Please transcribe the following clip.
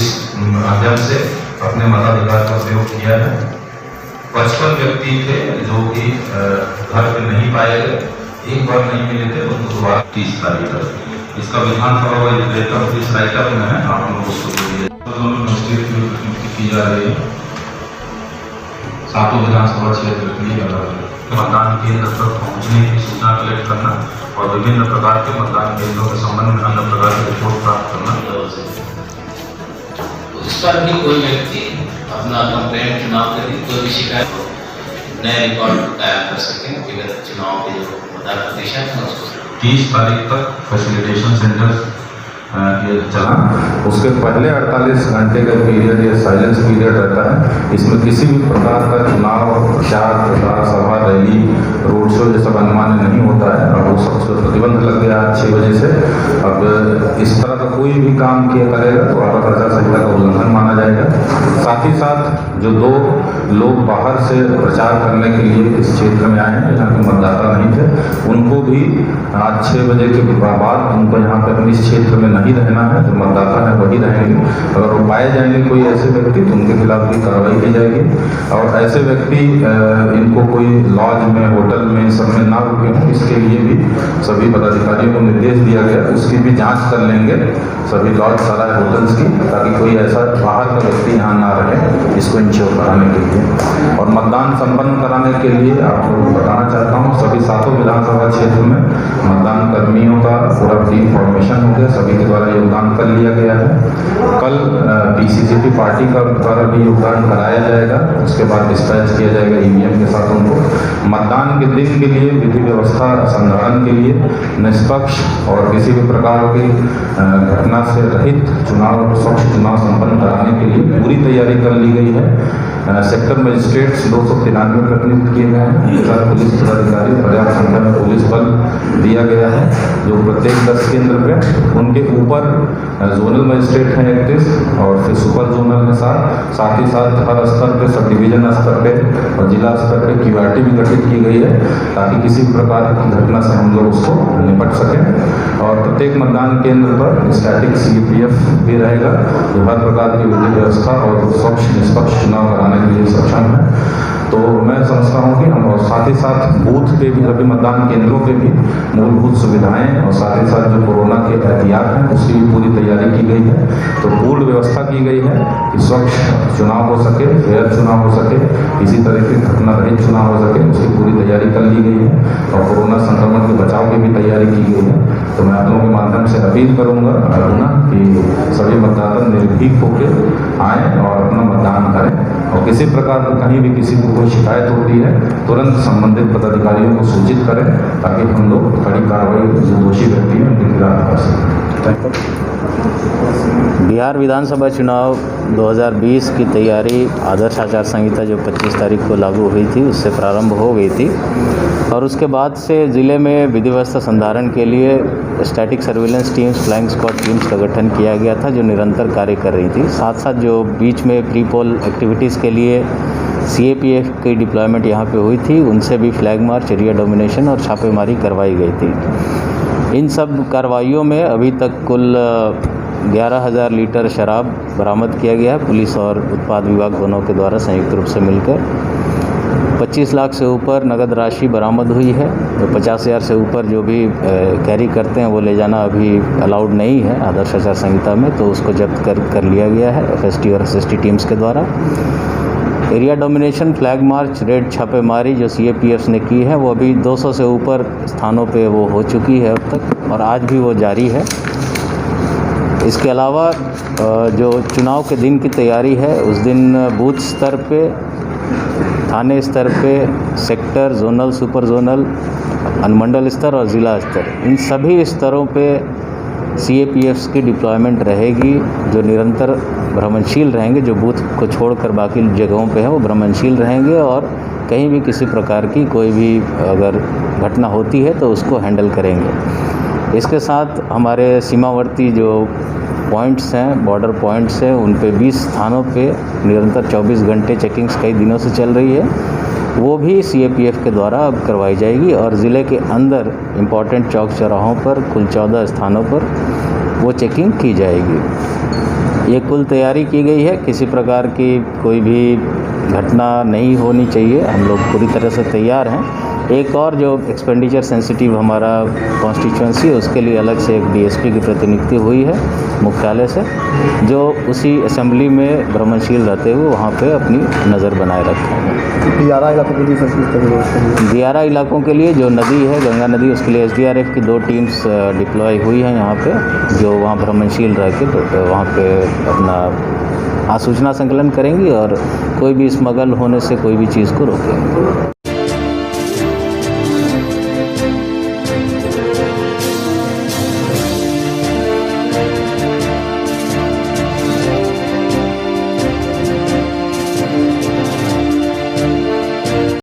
इस माध्यम से अपने मताधिकार का प्रयोग किया है। 55 व्यक्ति थे जो कि घर पे नहीं पाए गए, एक बार नहीं मिले थे, उनको दोबारा 30 तारीख तक इसका विधानसभा इस राइटअप में है, आप लोग उसको देखिए। की जा रही है 7 विधानसभा क्षेत्र के लिए मतदान केंद्र तक पहुंचने की सूचना कलेक्ट करना और विभिन्न प्रकार के मतदान केंद्रों के संबंध में अन्य प्रकार की रिपोर्ट प्राप्त करना जरूरी है। इस पर भी कोई व्यक्ति अपना कंप्लेंट चुनाव के दिन कोई भी शिकायत नए रिकॉर्ड कायम कर सकें विगत चुनाव के जो मतदान प्रतिशत है उसको 30 तारीख तक फैसिलिटेशन सेंटर चला। उसके पहले 48 घंटे का पीरियड या साइलेंस पीरियड रहता है। इसमें किसी भी प्रकार का चुनाव प्रचार सभा रैली रोड शो ये सब अनुमान नहीं होता है। और वो सब प्रतिबंध लग गया 6 बजे से। अब इस तरह का कोई भी काम किया करेगा तो आदर्श आचार संहिता का उल्लंघन माना जाएगा। साथ ही साथ जो 2 लोग बाहर से प्रचार करने के लिए इस क्षेत्र में आए हैं जहाँ के मतदाता नहीं थे, उनको भी आज 6 बजे के बाद उनको यहाँ पे अपने इस क्षेत्र में नहीं रहना है। जो मतदाता है वही रहेंगे। अगर वो पाए जाएंगे कोई ऐसे व्यक्ति तो उनके खिलाफ भी कार्रवाई की जाएगी। और ऐसे व्यक्ति इनको कोई लॉज में होटल में सब में ना रुके हों, इसके लिए भी सभी पदाधिकारियों को निर्देश दिया गया। उसकी भी जांच कर लेंगे सभी लॉज सराय होटल्स की, ताकि कोई ऐसा बाहर का व्यक्ति यहाँ ना रहे, इसको इंश्योर कराने के लिए। और मतदान संपन्न कराने के लिए आपको बताना चाहता हूँ सभी 7 विधानसभा क्षेत्र में मतदान कर्मियों का पूरा प्री फॉर्मेशन हो गया, सभी के द्वारा योगदान कर लिया गया है। कल पीसीसीपी पार्टी का द्वारा भी योगदान कराया जाएगा। उसके बाद डिस्पैच किया जाएगा ईवीएम के साथ उनको। मतदान के दिन के लिए विधि व्यवस्था संधारण के लिए निष्पक्ष और किसी भी प्रकार की घटना से रहित चुनाव स्वच्छ चुनाव संपन्न कराने के लिए पूरी तैयारी कर ली गई है। सेक्टर मजिस्ट्रेट्स 293 प्रतिनिधित्व किए गए हैं। 4 पुलिस पदाधिकारी, पर्याप्त संख्या में पुलिस बल दिया गया है जो प्रत्येक 10 केंद्र पे। उनके ऊपर जोनल मजिस्ट्रेट हैं 31 और फिर सुपर जोनल में 7। साथ ही साथ हर स्तर पे, सब डिवीजन स्तर पे और जिला स्तर पे क्यूआरटी भी गठित की गई है ताकि किसी प्रकार की घटना से हम लोग उसको निपट सकें। और प्रत्येक मतदान केंद्र पर स्टैटिक सीपीएफ भी रहेगा जो हर प्रकार की विधि व्यवस्था और स्वच्छ निष्पक्ष चुनाव कराने के लिए सक्षम है। तो मैं समझता हूँ कि हम और साथ ही साथ बूथ पे भी सभी मतदान केंद्रों पे भी मूलभूत सुविधाएं और साथ ही साथ जो कोरोना के एहतियात हैं उसकी भी पूरी तैयारी की गई है। तो पूर्ण व्यवस्था की गई है कि स्वच्छ चुनाव हो सके, फेयर चुनाव हो सके, किसी तरह की घटना रहित चुनाव हो सके, उसकी पूरी तैयारी कर ली गई है। और कोरोना संक्रमण के बचाव की भी तैयारी की गई है। तो मैं आप लोगों के माध्यम से अपील करूँगा कि सभी मतदाता निर्भीक होकर आएँ और अपना मतदान करें। और किसी प्रकार कहीं भी किसी को कोई शिकायत होती है तुरंत संबंधित पदाधिकारियों को सूचित करें ताकि हम लोग कड़ी कार्रवाई जो दोषी व्यक्ति हैं उनके खिलाफ कर सकें। बिहार विधानसभा चुनाव 2020 की तैयारी आदर्श आचार संहिता जो 25 तारीख को लागू हुई थी उससे प्रारंभ हो गई थी। और उसके बाद से ज़िले में विधि व्यवस्था संधारण के लिए static surveillance teams, flying squad teams का गठन किया गया था जो निरंतर कार्य कर रही थी। साथ साथ जो बीच में प्री पोल एक्टिविटीज़ के लिए सीएपीएफ की डिप्लॉयमेंट यहाँ पे हुई थी, उनसे भी फ्लैग मार्च, एरिया डोमिनेशन और छापेमारी करवाई गई थी। इन सब कार्रवाइयों में अभी तक कुल 11,000 लीटर शराब बरामद किया गया है पुलिस और उत्पाद विभाग दोनों के द्वारा संयुक्त रूप से मिलकर। 25 लाख से ऊपर नगद राशि बरामद हुई है। तो 50,000 से ऊपर जो भी कैरी करते हैं वो ले जाना अभी अलाउड नहीं है आदर्श आचार संहिता में, तो उसको जब्त कर लिया गया है एफएसटी और एसएसटी टीम्स के द्वारा। Area domination, flag march, red छापेमारी जो सीएपीएफ ने की है वो अभी 200 से ऊपर स्थानों पे वो हो चुकी है अब तक और आज भी वो जारी है। इसके अलावा जो चुनाव के दिन की तैयारी है उस दिन बूथ स्तर पे, थाने स्तर पे, सेक्टर, जोनल, सुपर जोनल, अनुमंडल स्तर और ज़िला स्तर, इन सभी स्तरों पे सीएपीएफ्स की डिप्लॉयमेंट रहेगी जो निरंतर भ्रमणशील रहेंगे। जो बूथ को छोड़कर बाकी जगहों पे हैं वो भ्रमणशील रहेंगे और कहीं भी किसी प्रकार की कोई भी अगर घटना होती है तो उसको हैंडल करेंगे। इसके साथ हमारे सीमावर्ती जो पॉइंट्स हैं, बॉर्डर पॉइंट्स हैं, उन पे 20 स्थानों पे निरंतर 24 घंटे चेकिंग्स कई दिनों से चल रही है, वो भी सीएपीएफ के द्वारा अब करवाई जाएगी। और ज़िले के अंदर इम्पॉर्टेंट चौक चौराहों पर कुल 14 स्थानों पर वो चेकिंग की जाएगी। ये कुल तैयारी की गई है, किसी प्रकार की कोई भी घटना नहीं होनी चाहिए, हम लोग पूरी तरह से तैयार हैं। एक और जो एक्सपेंडिचर सेंसिटिव हमारा कॉन्स्टिट्यूंसी है, उसके लिए अलग से एक डीएसपी की प्रतिनियुक्ति हुई है मुख्यालय से, जो उसी असेंबली में भ्रमणशील रहते हुए वहाँ पे अपनी नज़र बनाए रखेंगे। दियारा इलाकों के लिए सर किस तरह व्यवस्था है? दियारा इलाकों के लिए जो नदी है, गंगा नदी, उसके लिए एसडीआरएफ की 2 टीम्स डिप्लॉय हुई हैं यहाँ पे, जो वहाँ भ्रमणशील रह के वहाँ पे अपना आसूचना संकलन करेंगी और कोई भी स्मगल होने से कोई भी चीज़ को रोकेंगे।